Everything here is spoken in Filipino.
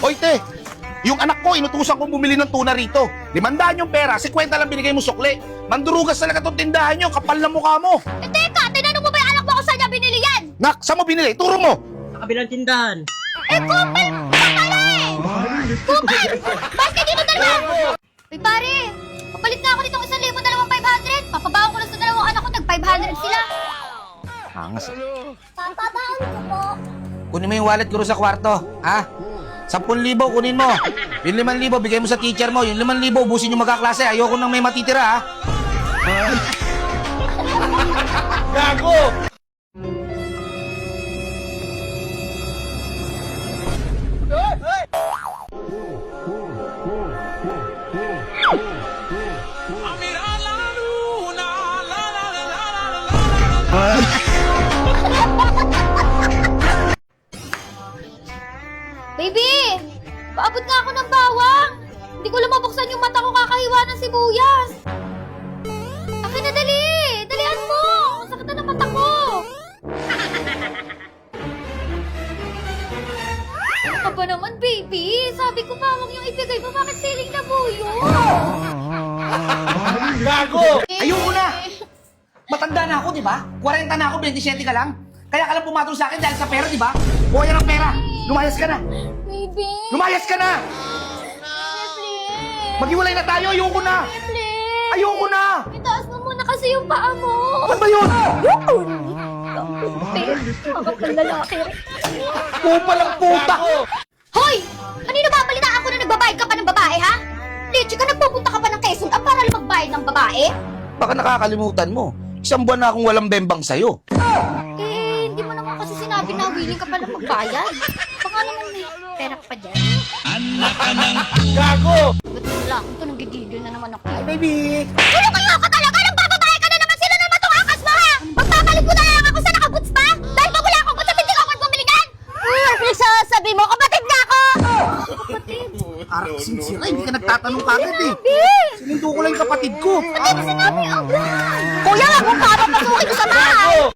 Hoy, te! Yung anak ko, inutusan kong bumili ng tuna rito. 500 yung pera, 50 lang binigay mo sukli. Mandurugas talaga tong tindahan nyo, kapal na mukha mo. Eh teka, tinanong mo ba yung anak mo kung saan niya binili yan? Nak, saan mo binili? Turo mo! Sa kabilang tindahan. Eh kupal! Kupal eh! Kupal! Bakit dito dalawa? Uy pare, papalit na ako nitong 1,200. Papabaon ko lang sa dalawang anak ko, tag-500 sila. Hangas. Papabaon ko po. Kunin mo yung wallet ko rin sa kwarto, ha? 10,000 kunin mo. Yung 5,000 bigay mo sa teacher mo. Yung 5,000 ubusin yung magkaklase. Ayoko nang may matitira, ha? Gago! Baby! Paabot nga ako ng bawang! Hindi ko lang mabuksan yung mata ko kakahiwa ng sibuyas! Akin na dali! Dalian mo! Ang sakit na ng mata ko! Ano ka ba naman, baby? Sabi ko pa, huwag yung ibigay mo. Bakit siling na buyo? Gago! Ayoko na! Matanda na ako, di ba? 40 na ako, 27 ka lang. Kaya ka lang pumatol sa akin dahil sa pera, di ba? Buhay ng pera! Lumayas ka na! Baby! Lumayas ka na! Please! Maghiwalay na tayo! Ayoko na! Please! Ayoko na! Itaas mo muna kasi yung paa mo! Ano ba yun? Makapal lalaki rin. Kupal ang puta! Hoy! Kanino babalita ako na nagbabayad ka pa ng babae, ha? Leche ka, nagpupunta ka pa ng Quezon para lang magbayad ng babae? Baka nakakalimutan mo. 1 buwan na akong walang bembang sa'yo. Eh, hindi mo naman kasi sinabi na willing ka pala magbayad. Baka naman may pera ka pa dyan. Gago! Ba't wala? Ito nanggigigil na naman ako. Hi, baby! Ano kayo ka talaga? Nang bababae ka na naman sila naman itong akas mo, ha? Magpapalit mo na lang ako sa nakaboots pa? Dahil pag wala akong boots at hindi ko ako bumili yan? Sabi mo, kapatid na ako! Kapatid? Arang sinsira, hindi ka nagtatanong kagad eh. Sinundo ko lang yung kapatid ko. Hindi mo sinabi agad! Kuya, huwag mo papapasukin ko sa bahay!